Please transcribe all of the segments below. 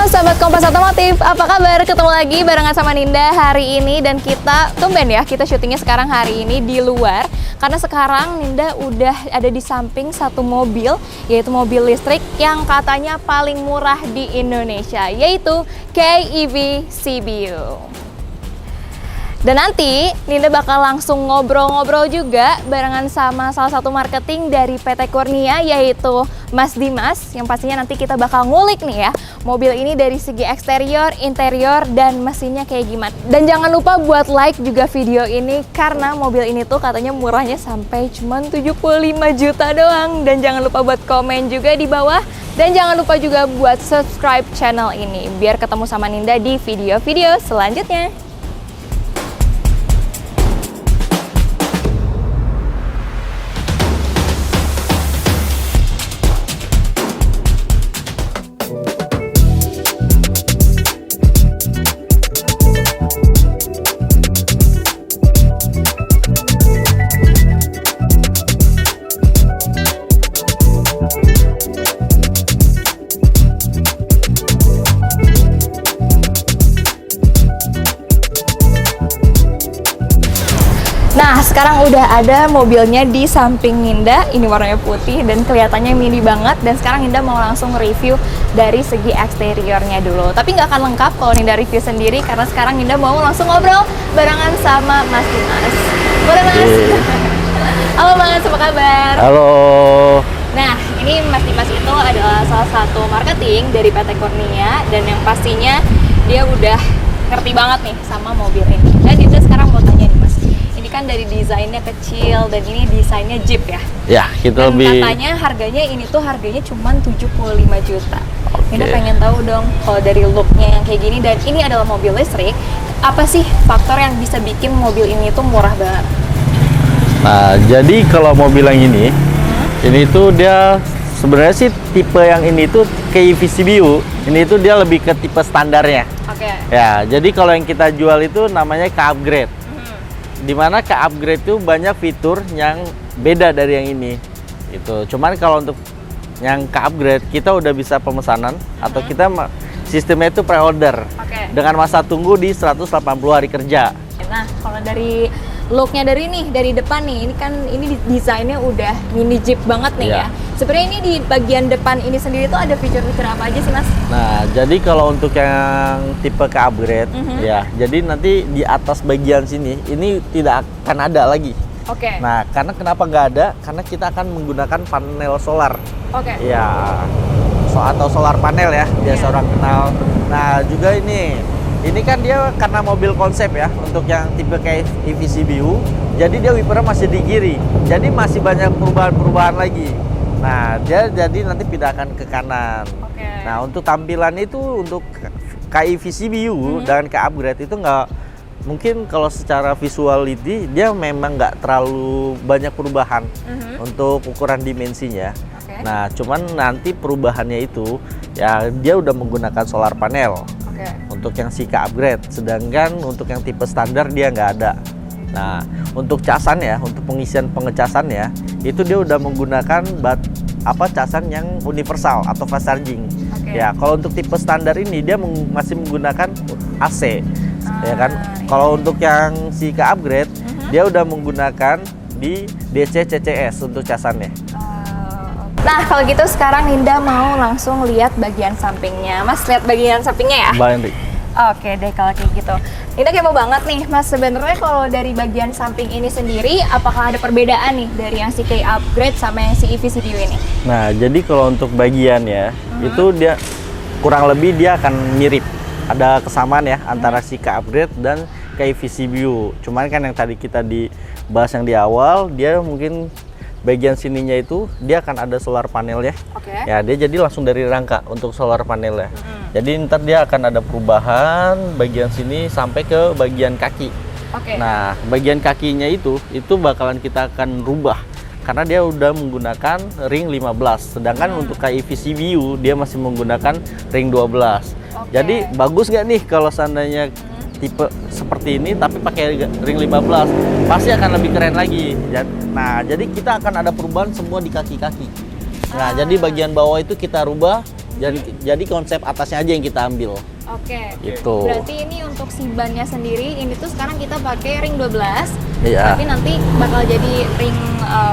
Sahabat Kompas Otomotif, apa kabar? Ketemu lagi barengan sama Ninda hari ini, dan kita tumben ya, kita syutingnya sekarang hari ini di luar karena sekarang Ninda udah ada di samping satu mobil, yaitu mobil listrik yang katanya paling murah di Indonesia, yaitu KEV CBU. Dan nanti Ninda bakal langsung ngobrol-ngobrol juga barengan sama salah satu marketing dari PT Kurnia, yaitu Mas Dimas, yang pastinya nanti kita bakal ngulik nih ya mobil ini dari segi eksterior, interior, dan mesinnya kayak gimana. Dan jangan lupa buat like juga video ini karena mobil ini tuh katanya murahnya sampai cuman 75 juta doang. Dan jangan lupa buat komen juga di bawah, dan jangan lupa juga buat subscribe channel ini biar ketemu sama Ninda di video-video selanjutnya. Nah, sekarang udah ada mobilnya di samping Ninda. Ini warnanya putih dan kelihatannya mini banget. Dan sekarang Ninda mau langsung review dari segi eksteriornya dulu. Tapi nggak akan lengkap kalau Ninda review sendiri, karena sekarang Ninda mau langsung ngobrol barengan sama Mas Dimas. Boleh, Mas? Halo Mas, apa kabar? Halo. Nah, ini Mas Dimas itu adalah salah satu marketing dari PT Kurnia, dan yang pastinya dia udah ngerti banget nih sama mobil ini. Dan Ninda sekarang mau tanya nih Mas, ini kan dari desainnya kecil dan ini desainnya Jeep ya? Ya, kita dan lebih... katanya harganya ini tuh harganya cuma 75 juta. Oke. Ninda pengen tahu dong, kalau dari looknya yang kayak gini, dan ini adalah mobil listrik, apa sih faktor yang bisa bikin mobil ini tuh murah banget? Nah, jadi kalau mobil yang ini tuh dia sebenarnya sih tipe yang ini tuh KEV CBU. Ini tuh dia lebih ke tipe standarnya. Oke. Ya, jadi kalau yang kita jual itu namanya K-upgrade. Dimana K-upgrade itu banyak fitur yang beda dari yang ini. Itu. Cuman kalau untuk yang K-upgrade kita udah bisa pemesanan atau kita sistemnya itu pre-order. Oke. Dengan masa tunggu di 180 hari kerja. Nah, kalau dari looknya dari depan nih, ini kan ini desainnya udah mini Jeep banget nih ya. Sebenarnya ini di bagian depan ini sendiri tuh ada fitur-fitur apa aja sih Mas? Nah, jadi kalau untuk yang tipe K-upgrade ya, jadi nanti di atas bagian sini ini tidak akan ada lagi. Oke. Nah, karena kenapa nggak ada? Karena kita akan menggunakan panel solar. Oke. Ya, atau solar panel ya, biasa orang kenal. Nah, juga ini kan dia karena mobil konsep ya, untuk yang tipe kayak EV CBU, jadi dia wipernya masih di kiri, jadi masih banyak perubahan-perubahan lagi. Nah, dia jadi nanti pindahkan ke kanan. Oke. Nah, untuk tampilan itu untuk KEV CBU dan K-upgrade itu nggak mungkin, kalau secara visuality dia memang nggak terlalu banyak perubahan untuk ukuran dimensinya. Oke. Nah, cuman nanti perubahannya itu ya dia udah menggunakan solar panel. Untuk yang si K-upgrade, sedangkan untuk yang tipe standar dia nggak ada. Nah, untuk casan ya, untuk pengisian pengecasannya itu dia udah menggunakan casan yang universal atau fast charging. Ya, kalau untuk tipe standar ini dia masih menggunakan AC. Ya kan? Kalau untuk yang si K-upgrade dia udah menggunakan di DC CCS untuk casannya. Nah, kalau gitu sekarang Ninda mau langsung lihat bagian sampingnya. Mas, lihat bagian sampingnya ya? Baik. Oke deh kalau kayak gitu. Ninda kepo banget nih, Mas. Sebenarnya kalau dari bagian samping ini sendiri, apakah ada perbedaan nih dari yang si K-upgrade sama yang si EV CBU ini? Nah, jadi kalau untuk bagian ya, itu dia kurang lebih dia akan mirip. Ada kesamaan ya antara si K-upgrade dan KEV CBU. Cuman kan yang tadi kita dibahas yang di awal, dia mungkin bagian sininya itu dia akan ada solar panel ya. Ya, dia jadi langsung dari rangka untuk solar panel ya. Jadi ntar dia akan ada perubahan bagian sini sampai ke bagian kaki. Nah, bagian kakinya itu bakalan kita akan rubah karena dia udah menggunakan ring 15. Sedangkan untuk KIVC View dia masih menggunakan ring 12. Jadi bagus nggak nih kalau seandainya tipe seperti ini tapi pakai ring 15? Pasti akan lebih keren lagi. Nah, jadi kita akan ada perubahan semua di kaki-kaki. Nah, jadi bagian bawah itu kita rubah. Jadi konsep atasnya aja yang kita ambil. Oke. Gitu. Berarti ini untuk si bannya sendiri, ini tuh sekarang kita pakai ring 12. Iya. Tapi nanti bakal jadi ring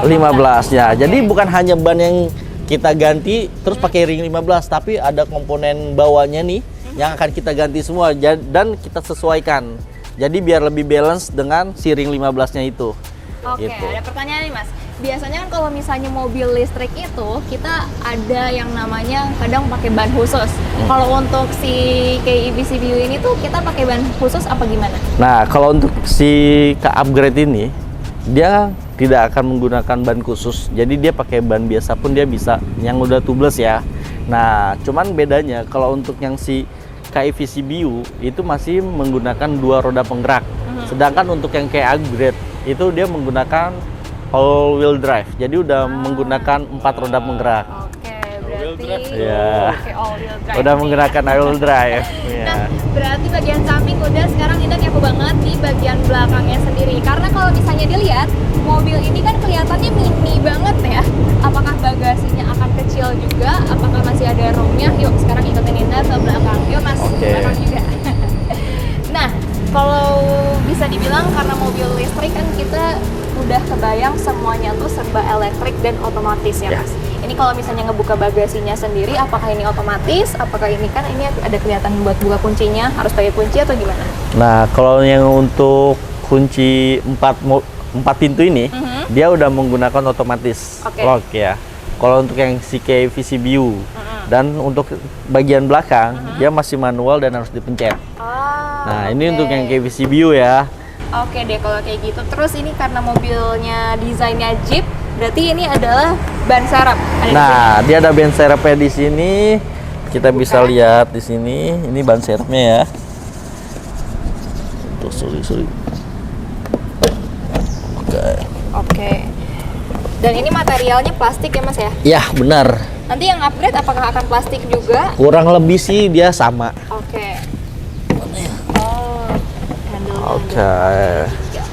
15 ya. Jadi bukan hanya ban yang kita ganti terus pakai ring 15, tapi ada komponen bawahnya nih yang akan kita ganti semua dan kita sesuaikan. Jadi biar lebih balance dengan si ring 15-nya itu. Oke, Gitu. ada pertanyaan nih Mas. Biasanya kan kalau misalnya mobil listrik itu kita ada yang namanya kadang pakai ban khusus. Kalau untuk si KIVC View ini tuh kita pakai ban khusus apa gimana? Nah, kalau untuk si ke-upgrade ini dia tidak akan menggunakan ban khusus. Jadi dia pakai ban biasa pun dia bisa yang udah tubeless ya. Nah, cuman bedanya kalau untuk yang si KIVC View itu masih menggunakan 2 roda penggerak. Sedangkan untuk yang kayak upgrade itu dia menggunakan all wheel drive. Jadi udah menggunakan 4 roda penggerak. Oke, berarti Ya. pakai all wheel drive. Udah nih. menggunakan all wheel drive. Nah, Ya. berarti bagian samping udah, sekarang Indah kepo banget di bagian belakangnya sendiri. Karena kalau misalnya dilihat, mobil ini kan kelihatannya mini banget ya. Apakah bagasinya akan kecil juga? Apakah masih ada roomnya? Yuk, sekarang ikutin Indah ke belakang. Yuk Mas, Oke. belakang juga. Nah, kalau bisa dibilang karena mobil listrik kan kita udah kebayang semuanya tuh serba elektrik dan otomatis ya Ya. Mas. Ini kalau misalnya ngebuka bagasinya sendiri, apakah ini otomatis? Apakah ini kan ini ada kelihatan buat buka kuncinya harus pakai kunci atau gimana? Nah, kalau yang untuk kunci 4 pintu ini, dia udah menggunakan otomatis Oke. lock ya. Kalau untuk yang si KIVC View dan untuk bagian belakang dia masih manual dan harus dipencet. Nah, ini untuk yang KIVC View ya. Oke deh kalau kayak gitu. Terus ini karena mobilnya desainnya Jeep, berarti ini adalah ban serep. Ada di Nah, dia ada ban serepnya di sini. Kita bisa lihat di sini. Ini ban serepnya ya. Tuh, sorry. Oke. Oke. Dan ini materialnya plastik ya Mas ya? Ya, benar. Nanti yang upgrade apakah akan plastik juga? Kurang lebih sih dia sama. Oke. Oh, handle-nya Oke.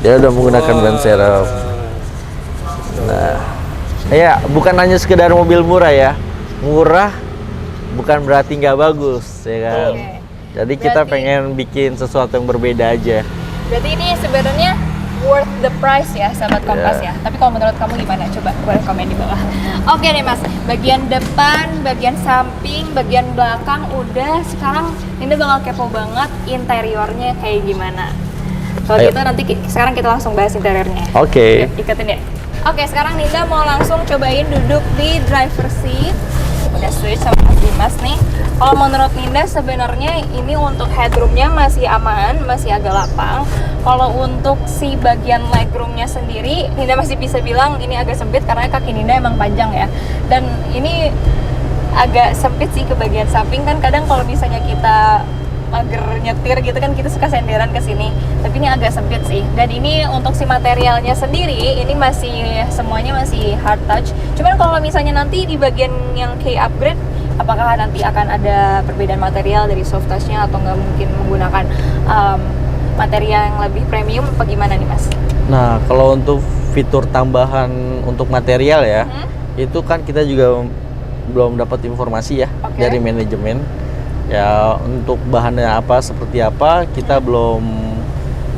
Dia udah menggunakan ban serep. Nah, ya bukan hanya sekedar mobil murah ya. Murah bukan berarti nggak bagus, ya kan? Oke. Jadi kita Berarti- pengen bikin sesuatu yang berbeda aja. Berarti ini sebenarnya worth the price ya, sahabat Kompas ya. Tapi kalau menurut kamu gimana? Coba boleh komen di bawah. Oke nih Mas, bagian depan, bagian samping, bagian belakang udah. Sekarang ini bakal kepo banget interiornya kayak gimana. Kalau Ayo. gitu nanti sekarang kita langsung bahas interiornya. Oke. Yuk, ikutin ya. Oke, sekarang Ninda mau langsung cobain duduk di driver seat. Udah switch sama Mas Dimas nih. Kalau menurut Ninda sebenarnya ini untuk headroomnya masih aman, masih agak lapang. Kalau untuk si bagian legroomnya sendiri, Ninda masih bisa bilang ini agak sempit karena kaki Ninda emang panjang ya. Dan ini agak sempit sih ke bagian samping, kan kadang kalau misalnya kita mager nyetir gitu kan kita suka senderan ke sini, tapi ini agak sempit sih. Dan ini untuk si materialnya sendiri ini masih semuanya masih hard touch. Cuman kalau misalnya nanti di bagian yang key upgrade, apakah nanti akan ada perbedaan material dari soft touchnya atau nggak mungkin menggunakan material yang lebih premium apa gimana nih Mas? Nah, kalau untuk fitur tambahan untuk material ya, itu kan kita juga belum dapat informasi ya Oke. dari manajemen. Ya, untuk bahannya apa, seperti apa, kita belum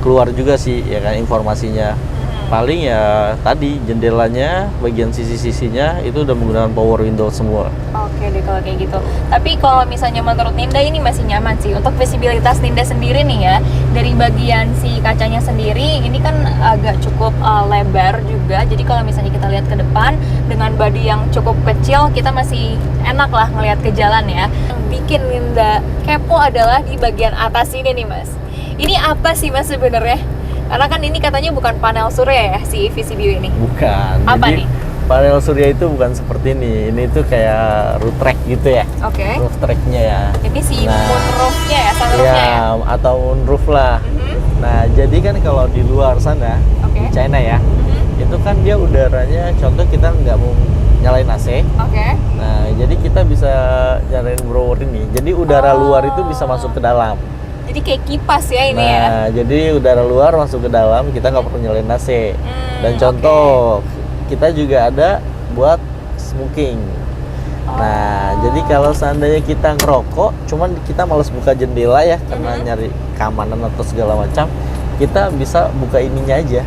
keluar juga sih ya kan informasinya. Paling ya tadi jendelanya, bagian sisi-sisinya itu udah menggunakan power window semua. Oke deh kalau kayak gitu. Tapi kalau misalnya menurut Ninda ini masih nyaman sih. Untuk visibilitas Ninda sendiri nih ya, dari bagian si kacanya sendiri ini kan agak cukup lebar juga. Jadi kalau misalnya kita lihat ke depan dengan bodi yang cukup kecil, kita masih enak lah ngelihat ke jalan ya. Yang bikin Ninda kepo adalah di bagian atas ini nih Mas. Ini apa sih Mas sebenarnya? Karena kan ini katanya bukan panel surya ya si VC View ini. Bukan. Apa Jadi nih? panel surya itu bukan seperti ini. Ini tuh kayak roof rack gitu ya. Oke. Roof racknya ya. Ini si Nah. moonroofnya ya, sunroofnya ya. Ya, atau moonroof lah. Mhm. Nah, jadi kan kalau di luar sana, Oke. di China ya, itu kan dia udaranya, contoh kita nggak mau nyalain AC. Oke. Nah, jadi kita bisa nyalain blower ini. Jadi udara luar itu bisa masuk ke dalam. Jadi kayak kipas ya ini ya. Nah, jadi udara luar masuk ke dalam, kita nggak perlu nyalain AC. Dan contoh, kita juga ada buat smoking. Nah, jadi kalau seandainya kita ngerokok, cuman kita males buka jendela ya, karena nyari keamanan atau segala macam, kita bisa buka ininya aja.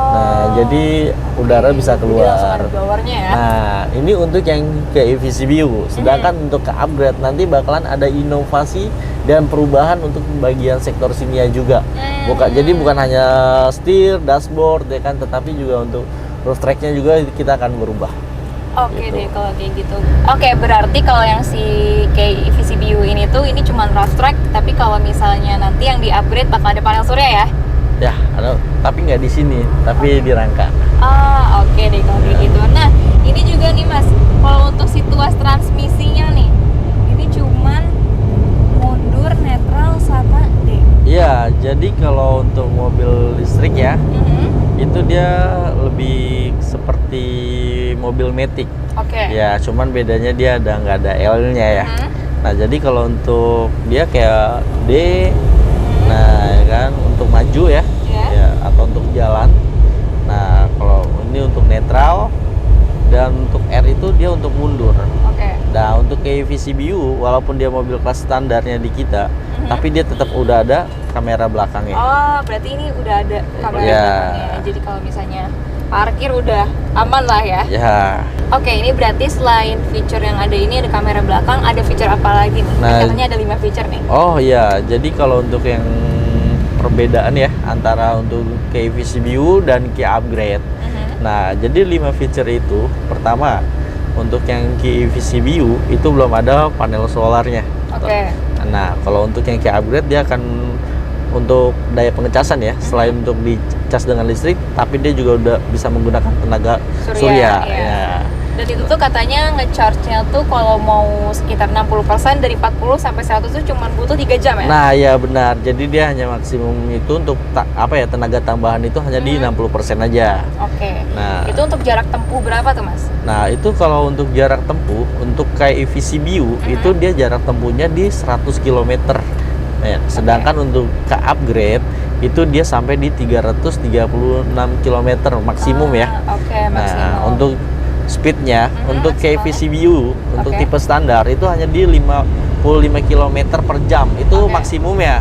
Nah, jadi udara bisa keluar. Ya? Nah, ini untuk yang ke EVCBU. Sedangkan untuk ke upgrade nanti bakalan ada inovasi dan perubahan untuk bagian sektor sini juga. Jadi bukan hanya setir, dashboard ya kan, tetapi juga untuk roof tracknya juga kita akan berubah. Oke deh kalau kayak gitu. Oke, berarti kalau yang si kayak EVCBU ini tuh ini cuma roof track, tapi kalau misalnya nanti yang di upgrade bakal ada panel surya ya? Ya, tapi nggak di sini, tapi di rangka. Oke deh kalau kayak gitu. Nah, ini juga nih Mas, kalau untuk si tuas transmisinya nih, ini cuman mundur, netral, sama D. Iya, jadi kalau untuk mobil listrik ya, itu dia lebih seperti mobil Matic. Oke. Ya, cuman bedanya dia nggak ada L-nya ya. Nah, jadi kalau untuk dia kayak D, nah ya kan untuk maju ya, ya, atau untuk jalan. Nah, kalau ini untuk netral, dan untuk R itu dia untuk mundur. Nah, untuk EVCBU walaupun dia mobil kelas standarnya di kita, tapi dia tetap udah ada kamera belakangnya. Berarti ini udah ada kamera belakangnya. Jadi kalau misalnya parkir udah aman lah ya. Oke, ini berarti selain fitur yang ada ini, ada kamera belakang, ada fitur apa lagi nih? Nah, katanya ada 5 fitur nih. Oh iya, jadi kalau untuk yang perbedaan ya antara untuk EVCBU dan upgrade. Nah, jadi 5 fitur itu, pertama untuk yang EVCBU itu belum ada panel solarnya. Nah, kalau untuk yang upgrade dia akan untuk daya pengecasan ya, selain untuk dicas dengan listrik, tapi dia juga udah bisa menggunakan tenaga surya. Ya. Dan itu tuh katanya ngecharge-nya tuh kalau mau sekitar 60% dari 40 sampai 100 tuh cuma butuh 3 jam ya? Nah, ya benar. Jadi dia hanya maksimum itu untuk tenaga tambahan itu hanya di 60% aja. Nah, itu untuk jarak tempuh berapa tuh, Mas? Nah, itu kalau untuk jarak tempuh untuk kayak EVCBU itu dia jarak tempuhnya di 100 km. Ya, sedangkan untuk ke upgrade itu dia sampai di 336 km maksimum ya. Maksimum. Nah, untuk speednya untuk EVCBU untuk tipe standar itu hanya di 55 km per jam itu maksimum ya.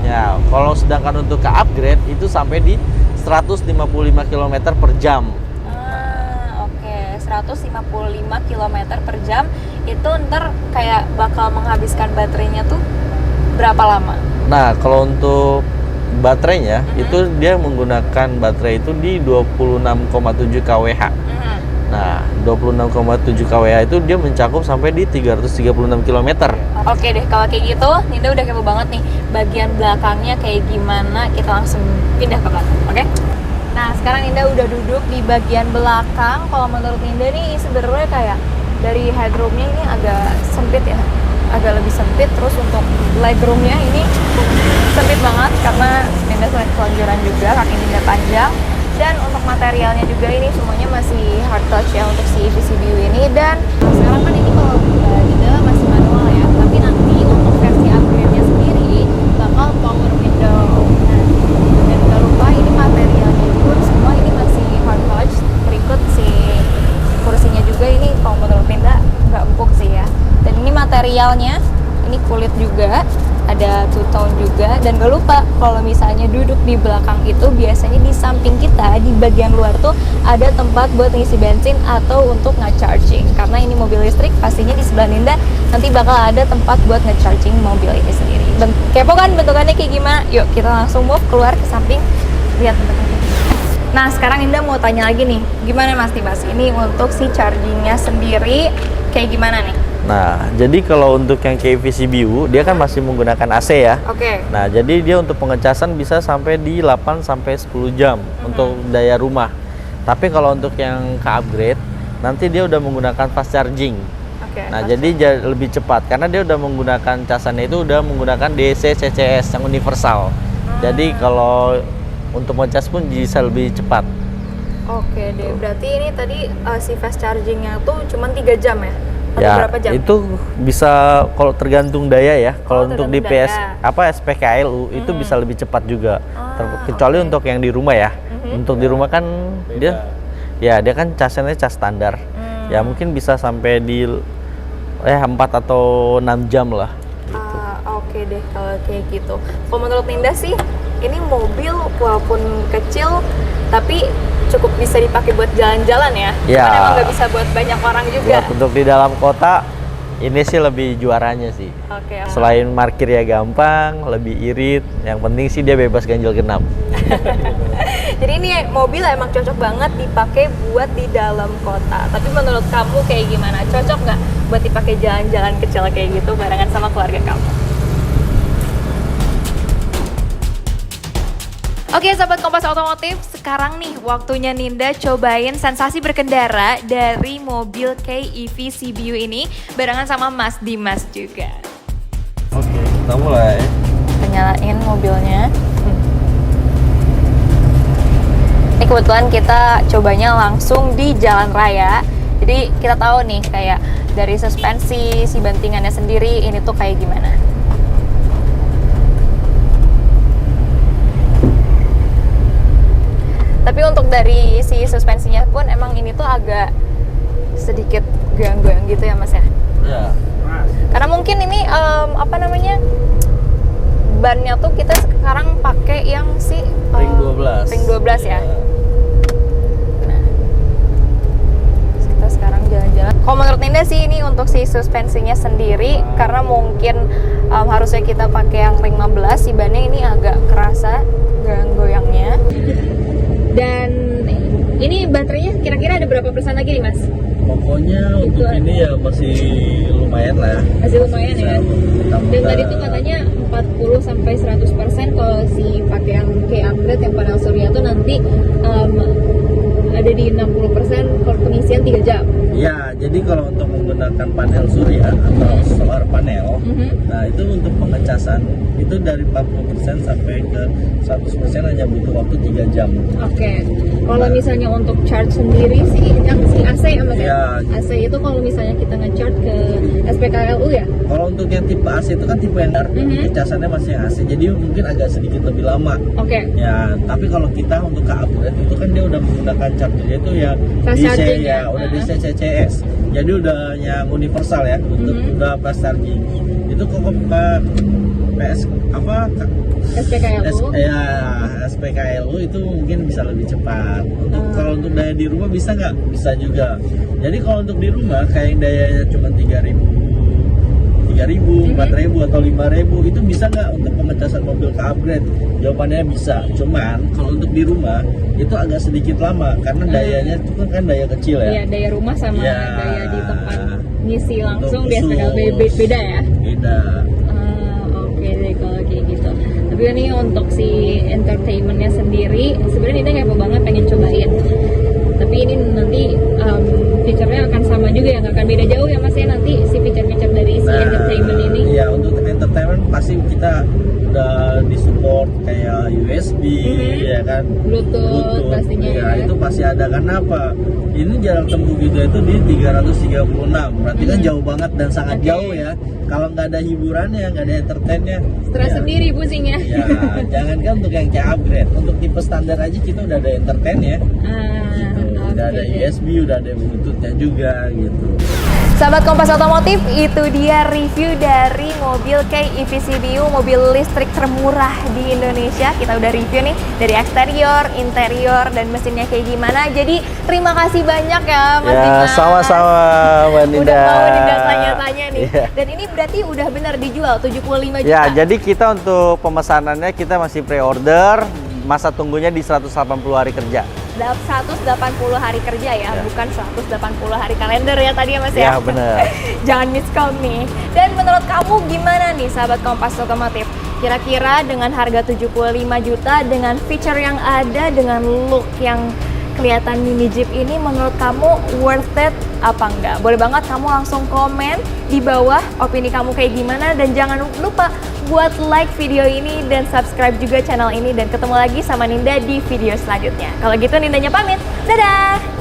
Ya, kalau sedangkan untuk ke upgrade itu sampai di 155 km per jam. 155 km per jam itu ntar kayak bakal menghabiskan baterainya tuh berapa lama? Nah, kalau untuk baterainya itu dia menggunakan baterai itu di 26,7 kWh. Nah, 26,7 kWh itu dia mencakup sampai di 336 km. Oke deh, kalau kayak gitu, Ninda udah kepo banget nih. Bagian belakangnya kayak gimana, kita langsung pindah ke belakang, oke? Nah, sekarang Ninda udah duduk di bagian belakang. Kalau menurut Ninda nih sebenarnya kayak dari headroomnya ini agak sempit ya. Agak lebih sempit, terus untuk legroomnya ini sempit banget karena Ninda selain selonjoran juga, kaki Ninda panjang. Dan untuk materialnya juga ini semuanya masih hard touch ya untuk si EVCBU ini. Dan sekarang kan ini kalau Ninda masih manual ya, tapi nanti untuk versi upgrade-nya sendiri bakal power window. Nah, dan jangan lupa ini materialnya pun semua ini masih hard touch. Berikut si kursinya juga ini kalau menurut Ninda nggak empuk sih ya. Dan ini materialnya, ini kulit juga, ada two-tone juga. Dan gak lupa kalau misalnya duduk di belakang itu biasanya di samping kita di bagian luar tuh ada tempat buat ngisi bensin atau untuk nge-charging. Karena ini mobil listrik, pastinya di sebelah Ninda nanti bakal ada tempat buat nge-charging mobil ini sendiri. Dan kepo kan bentukannya kayak gimana? Yuk kita langsung move keluar ke samping, lihat bentukannya. Nah, sekarang Ninda mau tanya lagi nih, gimana Mas Tibas? Ini untuk si chargingnya sendiri kayak gimana nih? Nah, jadi kalau untuk yang EVCBU dia kan masih menggunakan AC ya. Nah, jadi dia untuk pengecasan bisa sampai di 8 sampai 10 jam untuk daya rumah. Tapi kalau untuk yang ke upgrade nanti dia udah menggunakan fast charging. Nah, jadi lebih cepat karena dia udah menggunakan casannya itu udah menggunakan DC CCS yang universal. Jadi kalau untuk ngecas pun bisa lebih cepat. Oke deh, berarti ini tadi si fast chargingnya tuh cuma 3 jam ya? Atau Ya, berapa jam? itu bisa kalau tergantung daya ya. Kalau untuk di tergantung PS daya. SPKLU itu bisa lebih cepat juga. Ah, Kecuali untuk yang di rumah ya. Untuk di rumah kan Beda. dia kan casnya cas standar. Ya mungkin bisa sampai di 4 atau 6 jam lah. Oke deh kalau kayak gitu. Kalau menurut Ninda sih, ini mobil walaupun kecil tapi cukup bisa dipakai buat jalan-jalan ya. Ya. Cuman emang nggak bisa buat banyak orang juga. Buat untuk di dalam kota ini sih lebih juaranya sih. Oke. Selain parkir ya gampang, lebih irit, yang penting sih dia bebas ganjil genap. Jadi ini mobil emang cocok banget dipakai buat di dalam kota. Tapi menurut kamu kayak gimana? Cocok nggak buat dipakai jalan-jalan kecil kayak gitu barengan sama keluarga kamu? Oke sahabat Kompas Otomotif, sekarang nih waktunya Ninda cobain sensasi berkendara dari mobil KEV CBU ini barengan sama Mas Dimas juga. Oke, kita mulai. Kita nyalain mobilnya. Ini kebetulan kita cobanya langsung di jalan raya. Jadi kita tahu nih kayak dari suspensi, si bantingannya sendiri ini tuh kayak gimana. Tapi untuk dari si suspensinya pun emang ini tuh agak sedikit goyang-goyang gitu ya Mas ya. Ya. Karena mungkin ini bannya tuh kita sekarang pakai yang si Ring 12. Ring 12 ya. Nah, kita sekarang jalan-jalan. Kalau menurut Ninda sih ini untuk si suspensinya sendiri karena mungkin harusnya kita pakai yang ring 15, si bannya ini agak kerasa goyang-goyangnya. Dan ini baterainya kira-kira ada berapa persen lagi nih Mas? Pokoknya untuk ini ya masih lumayan lah. Masih lumayan ya. Dan Mudah-mudahan. tadi tuh katanya 40 sampai 100% kalau si pakai yang kayak upgrade yang panel surya tuh nanti ada di 60% per pengisian 3 jam. Ya, jadi kalau untuk menggunakan panel surya atau solar panel, nah itu untuk pengecasan itu dari 40% sampai ke 100% hanya butuh waktu 3 jam. Oke. Kalau misalnya untuk charge sendiri sih yang si AC ya Mas ya? Ya. AC itu kalau misalnya kita nge-charge ke SPKLU ya? Kalau untuk yang tipe AC itu kan tipe yang pengecasannya masih yang AC, jadi mungkin agak sedikit lebih lama. Oke. Ya, tapi kalau kita untuk ke upgrade itu kan dia udah menggunakan chargernya itu ya Fast DC charging ya, ya? udah DC CCS. Jadi udah yang universal ya, untuk udah fast charging. Itu kok ke PS SPKLU? SPKLU itu mungkin bisa lebih cepat. Untuk kalau untuk daya di rumah bisa nggak? Bisa juga. Jadi kalau untuk di rumah kayak yang dayanya cuma 3.000, 4.000 atau 5.000 itu bisa nggak untuk pengecasan mobil ke upgrade? Jawabannya bisa. Cuman kalau untuk di rumah itu agak sedikit lama karena dayanya itu kan daya kecil ya. Iya, daya rumah sama Ya. daya di tempat ngisi langsung Untuk di SPKLU khusus. beda ya? Beda. Oke deh kalau kayak gitu. Tapi ini untuk si entertainmentnya sendiri sebenarnya Nida kepo banget pengen cobain. Tapi ini nanti feature-nya akan sama juga ya, nggak akan beda jauh ya Mas ya nanti si feature-feature dari si entertainment ini. Iya, untuk entertainment pasti kita udah disupport kayak USB ya kan, Bluetooth pastinya ya, ya. itu pasti ada. Karena apa? Ini jarak tempuh video itu di 336, berarti kan jauh banget dan sangat Oke. jauh ya. Kalau nggak ada hiburannya, nggak ada entertainnya, Stres ya, sendiri pusing ya. ya jangankan untuk yang kayak upgrade, untuk tipe standar aja kita udah ada entertain ya. Udah ada oke deh. USB, udah ada Bluetooth-nya juga gitu. Sahabat Kompas Otomotif, itu dia review dari mobil KEV CBU, mobil listrik termurah di Indonesia. Kita udah review nih dari eksterior, interior, dan mesinnya kayak gimana. Jadi terima kasih banyak ya Mas Ya, Dimas. sama-sama Mbak Ninda. Udah mau Ninda tanya-tanya nih. Iya. Dan ini berarti udah benar dijual 75 juta. Ya, jadi kita untuk pemesanannya kita masih pre-order, masa tunggunya di 180 hari kerja. 180 hari kerja ya, bukan 180 hari kalender ya tadi ya Mas ya. Ya, bener. Jangan miscount nih. Dan menurut kamu gimana nih sahabat Kompas Otomotif? Kira-kira dengan harga 75 juta dengan feature yang ada, dengan look yang kelihatan mini Jeep ini menurut kamu worth it apa enggak? Boleh banget kamu langsung komen di bawah opini kamu kayak gimana, dan jangan lupa buat like video ini dan subscribe juga channel ini, dan ketemu lagi sama Ninda di video selanjutnya. Kalau gitu Nindanya pamit, dadah!